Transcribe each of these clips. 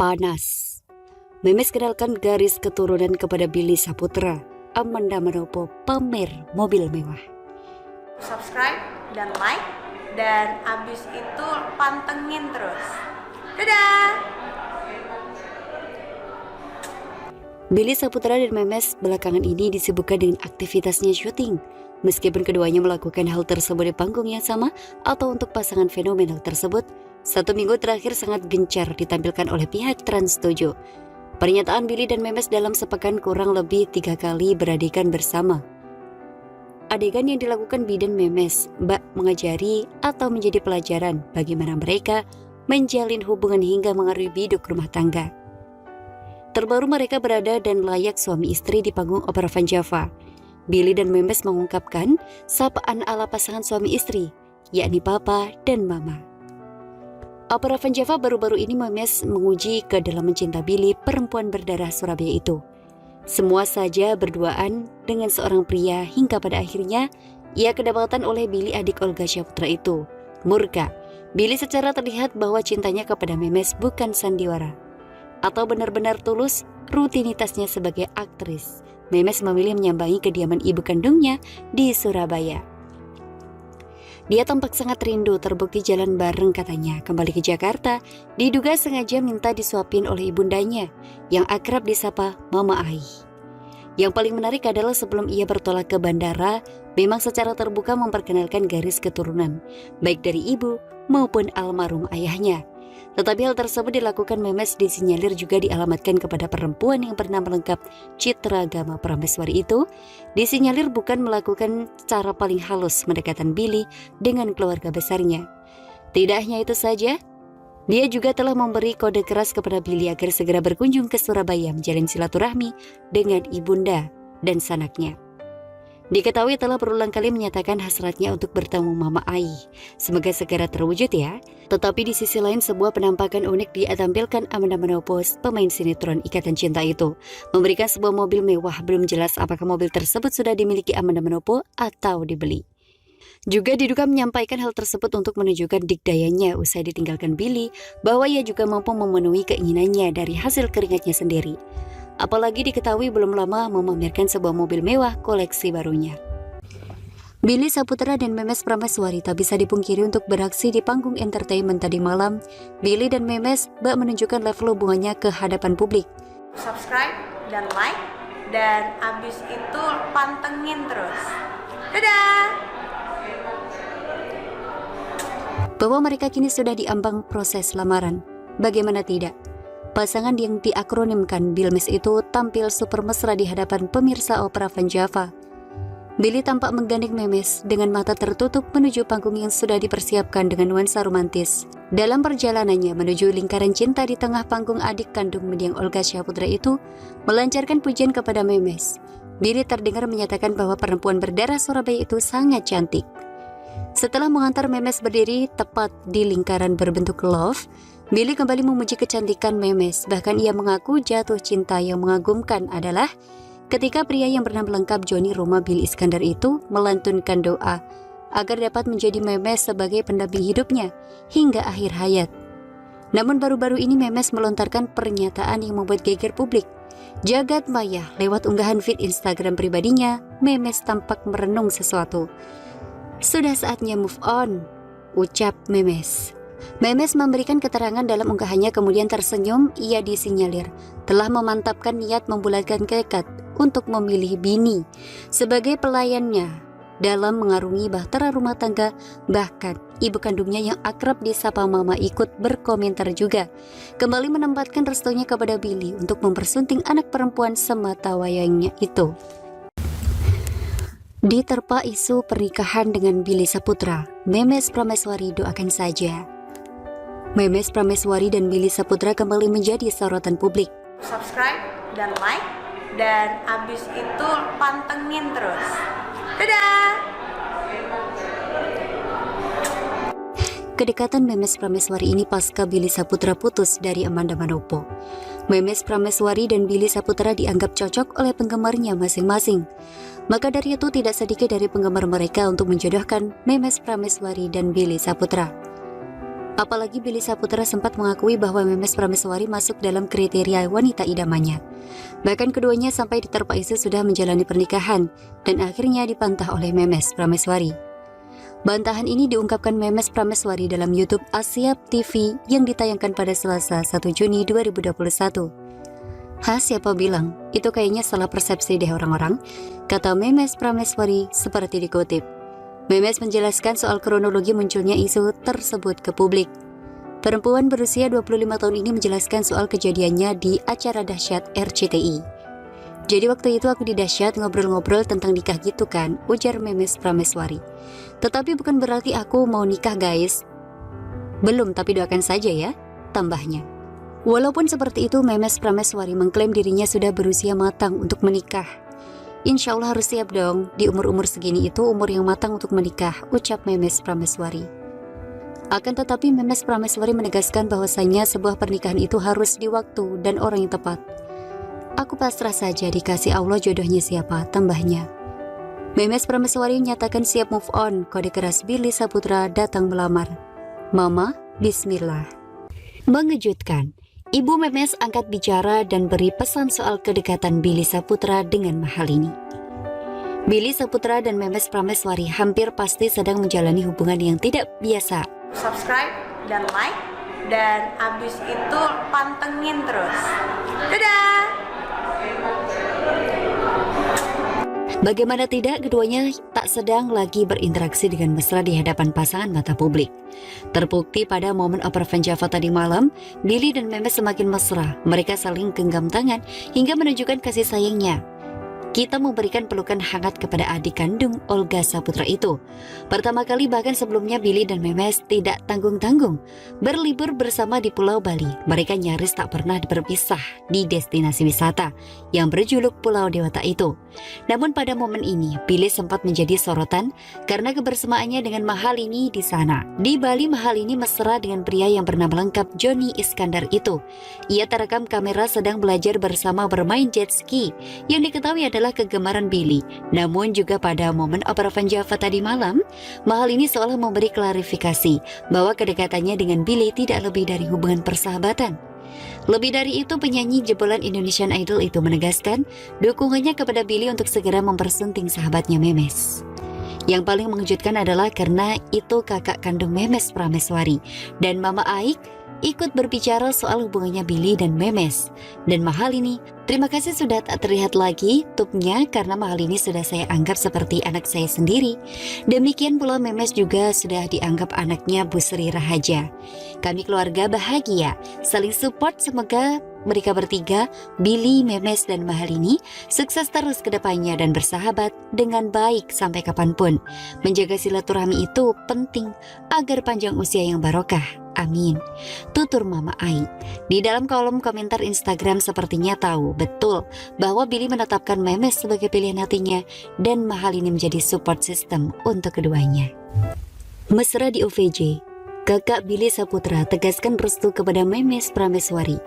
panas. Memes kenalkan garis keturunan kepada Billy Saputra. Amanda Manopo pamer mobil mewah. Subscribe dan like, dan abis itu pantengin terus. Dadah! Billy Saputra dan Memes belakangan ini disibukkan dengan aktivitasnya syuting. Meskipun keduanya melakukan hal tersebut di panggung yang sama atau untuk pasangan fenomenal tersebut, 1 minggu terakhir sangat gencar ditampilkan oleh pihak Trans 7. Pernyataan Billy dan Memes dalam sepekan kurang lebih 3 kali beradegan bersama. Adegan yang dilakukan Billy dan Memes bak mengajari atau menjadi pelajaran bagaimana mereka menjalin hubungan hingga mengaruhi biduk rumah tangga. Terbaru mereka berada dan layak suami istri di panggung Opera Van Java. Billy dan Memes mengungkapkan sapaan ala pasangan suami istri, yakni Papa dan Mama. Opera Van Java baru-baru ini Memes menguji kedalaman cinta Billy, perempuan berdarah Surabaya itu. Semua saja berduaan dengan seorang pria hingga pada akhirnya ia kedapatan oleh Billy adik Olga Saputra itu. Murka, Billy secara terlihat bahwa cintanya kepada Memes bukan sandiwara atau benar-benar tulus rutinitasnya sebagai aktris. Memes memilih menyambangi kediaman ibu kandungnya di Surabaya. Dia tampak sangat rindu, terbukti jalan bareng katanya kembali ke Jakarta, diduga sengaja minta disuapin oleh ibundanya yang akrab disapa Mama Ai. Yang paling menarik adalah sebelum ia bertolak ke bandara, memang secara terbuka memperkenalkan garis keturunan, baik dari ibu maupun almarhum ayahnya. Tetapi hal tersebut dilakukan Memes disinyalir juga dialamatkan kepada perempuan yang bernama lengkap Citra Gama Prameswari itu. Disinyalir bukan melakukan cara paling halus pendekatan Billy dengan keluarga besarnya. Tidak hanya itu saja, dia juga telah memberi kode keras kepada Billy agar segera berkunjung ke Surabaya menjalin silaturahmi dengan ibunda dan sanaknya. Diketahui telah berulang kali menyatakan hasratnya untuk bertemu Mama Ai. Semoga segera terwujud ya. Tetapi di sisi lain sebuah penampakan unik ditampilkan Amanda Manopo, pemain sinetron Ikatan Cinta itu, memberikan sebuah mobil mewah. Belum jelas apakah mobil tersebut sudah dimiliki Amanda Manopo atau dibeli. Juga diduga menyampaikan hal tersebut untuk menunjukkan dikdayanya usai ditinggalkan Billy, bahwa ia juga mampu memenuhi keinginannya dari hasil keringatnya sendiri. Apalagi diketahui belum lama memamerkan sebuah mobil mewah koleksi barunya. Billy Saputra dan Memes Prameswari tak bisa dipungkiri untuk beraksi di panggung entertainment tadi malam. Billy dan Memes bak menunjukkan level hubungannya ke hadapan publik. Subscribe dan like, dan abis itu pantengin terus. Dadah! Bahwa mereka kini sudah diambang proses lamaran. Bagaimana tidak? Pasangan yang diakronimkan Bilmes itu tampil super mesra di hadapan pemirsa Opera Van Java. Billy tampak menggandeng Memes dengan mata tertutup menuju panggung yang sudah dipersiapkan dengan nuansa romantis. Dalam perjalanannya menuju lingkaran cinta di tengah panggung, adik kandung mendiang Olga Saputra itu melancarkan pujian kepada Memes. Billy terdengar menyatakan bahwa perempuan berdarah Surabaya itu sangat cantik. Setelah mengantar Memes berdiri tepat di lingkaran berbentuk love, Billy kembali memuji kecantikan Memes. Bahkan ia mengaku jatuh cinta yang mengagumkan adalah ketika pria yang bernama lengkap Joni Roma Billy Iskandar itu melantunkan doa agar dapat menjadi Memes sebagai pendamping hidupnya hingga akhir hayat. Namun baru-baru ini Memes melontarkan pernyataan yang membuat geger publik. Jagat maya, lewat unggahan feed Instagram pribadinya, Memes tampak merenung sesuatu. Sudah saatnya move on, ucap Memes. Memes memberikan keterangan dalam unggahannya, kemudian tersenyum. Ia disinyalir telah memantapkan niat membulatkan tekad untuk memilih bini sebagai pelayannya dalam mengarungi bahtera rumah tangga. Bahkan ibu kandungnya yang akrab disapa Mama ikut berkomentar juga, kembali menempatkan restunya kepada Billy untuk mempersunting anak perempuan semata wayangnya itu. Diterpa isu pernikahan dengan Billy Saputra, Memes Prameswari doakan saja. Memes Prameswari dan Billy Saputra kembali menjadi sorotan publik. Subscribe dan like, dan abis itu pantengin terus. Dadah! Kedekatan Memes Prameswari ini pasca Billy Saputra putus dari Amanda Manopo. Memes Prameswari dan Billy Saputra dianggap cocok oleh penggemarnya masing-masing. Maka dari itu tidak sedikit dari penggemar mereka untuk menjodohkan Memes Prameswari dan Billy Saputra. Apalagi Billy Saputra sempat mengakui bahwa Memes Prameswari masuk dalam kriteria wanita idamannya. Bahkan keduanya sampai diterpa isu sudah menjalani pernikahan dan akhirnya dipantah oleh Memes Prameswari. Bantahan ini diungkapkan Memes Prameswari dalam YouTube Asiap TV yang ditayangkan pada Selasa 1 Juni 2021. Siapa bilang? Itu kayaknya salah persepsi deh orang-orang, kata Memes Prameswari seperti dikutip. Memes menjelaskan soal kronologi munculnya isu tersebut ke publik. Perempuan berusia 25 tahun ini menjelaskan soal kejadiannya di acara dahsyat RCTI. Jadi waktu itu aku di dahsyat ngobrol-ngobrol tentang nikah gitu kan, ujar Memes Prameswari. Tetapi bukan berarti aku mau nikah guys. Belum, tapi doakan saja ya, tambahnya. Walaupun seperti itu, Memes Prameswari mengklaim dirinya sudah berusia matang untuk menikah. Insya Allah harus siap dong, di umur-umur segini itu umur yang matang untuk menikah, ucap Memes Prameswari. Akan tetapi Memes Prameswari menegaskan bahwasanya sebuah pernikahan itu harus di waktu dan orang yang tepat. Aku pasrah saja, dikasih Allah jodohnya siapa, tambahnya. Memes Prameswari menyatakan siap move on, kode keras Billy Saputra datang melamar. Mama, bismillah. Mengejutkan. Ibu Memes angkat bicara dan beri pesan soal kedekatan Billy Saputra dengan Mahalini. Billy Saputra dan Memes Prameswari hampir pasti sedang menjalani hubungan yang tidak biasa. Subscribe dan like, dan abis itu pantengin terus. Dadah! Bagaimana tidak, keduanya tak sedang lagi berinteraksi dengan mesra di hadapan pasangan mata publik. Terbukti pada momen Opera Van Java tadi malam, Billy dan Memes semakin mesra. Mereka saling genggam tangan hingga menunjukkan kasih sayangnya. Kita memberikan pelukan hangat kepada adik kandung Olga Saputra itu. Pertama kali bahkan sebelumnya Billy dan Memes tidak tanggung-tanggung berlibur bersama di Pulau Bali. Mereka nyaris tak pernah berpisah di destinasi wisata yang berjuluk Pulau Dewata itu. Namun pada momen ini Billy sempat menjadi sorotan karena kebersamaannya dengan Mahalini di sana. Di Bali, Mahalini mesra dengan pria yang bernama lengkap Johnny Iskandar itu. Ia terekam kamera sedang belajar bersama bermain jet ski yang diketahui adalah kegemaran Billy. Namun juga pada momen Opera Van Java tadi malam, Mahalini seolah memberi klarifikasi bahwa kedekatannya dengan Billy tidak lebih dari hubungan persahabatan. Lebih dari itu, penyanyi jebolan Indonesian Idol itu menegaskan dukungannya kepada Billy untuk segera mempersunting sahabatnya Memes. Yang paling mengejutkan adalah karena itu kakak kandung Memes Prameswari dan Mama Aik ikut berbicara soal hubungannya Billy dan Memes. Dan Mahalini, terima kasih sudah tak terlihat lagi tubnya karena Mahalini sudah saya anggap seperti anak saya sendiri. Demikian pula Memes juga sudah dianggap anaknya Bu Sri Rahaja. Kami keluarga bahagia, saling support, semoga mereka bertiga, Billy, Memes, dan Mahalini sukses terus ke depannya dan bersahabat dengan baik sampai kapanpun. Menjaga silaturahmi itu penting agar panjang usia yang barokah. Amin, tutur Mama Ai. Di dalam kolom komentar Instagram sepertinya tahu betul bahwa Billy menetapkan Memes sebagai pilihan hatinya dan Mahalini menjadi support system untuk keduanya. Mesra di OVJ, kakak Billy Saputra tegaskan restu kepada Memes Prameswari.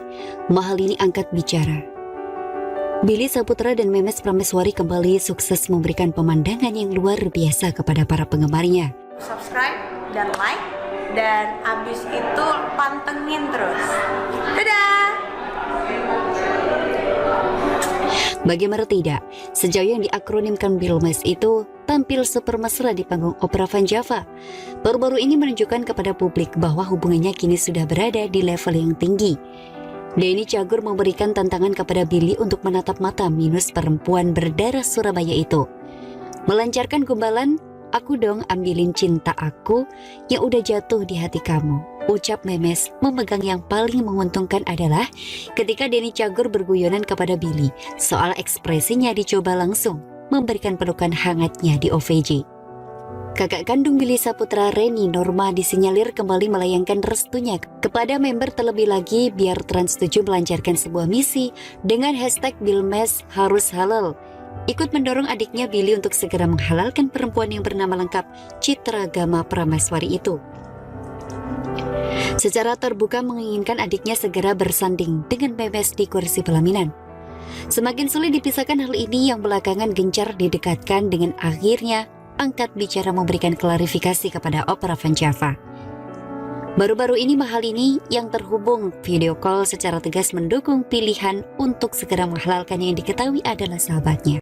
Mahalini angkat bicara. Billy Saputra dan Memes Prameswari kembali sukses memberikan pemandangan yang luar biasa kepada para penggemarnya. Subscribe dan like, dan abis itu pantengin terus. Dadah! Bagaimana tidak, sejauh yang diakronimkan Bilmes itu tampil super mesra di panggung Opera Van Java. Baru-baru ini menunjukkan kepada publik bahwa hubungannya kini sudah berada di level yang tinggi. Denny Cagur memberikan tantangan kepada Billy untuk menatap mata minus perempuan berdarah Surabaya itu. Melancarkan gombalan, "Aku dong ambilin cinta aku yang udah jatuh di hati kamu," ucap Memes. Memegang yang paling menguntungkan adalah ketika Denny Cagur berguyonan kepada Billy. Soal ekspresinya dicoba langsung memberikan pelukan hangatnya di OVJ. Kakak kandung Billy Saputra, Reni Norma, disinyalir kembali melayangkan restunya kepada member. Terlebih lagi biar Trans 7 melancarkan sebuah misi dengan hashtag Bilmes harus halal, ikut mendorong adiknya Billy untuk segera menghalalkan perempuan yang bernama lengkap Citra Gama Prameswari itu. Secara terbuka menginginkan adiknya segera bersanding dengan Memes di kursi pelaminan. Semakin sulit dipisahkan hal ini yang belakangan gencar didekatkan dengan akhirnya angkat bicara memberikan klarifikasi kepada Opera Van Java. Baru-baru ini Mahalini yang terhubung video call secara tegas mendukung pilihan untuk segera menghalalkan yang diketahui adalah sahabatnya.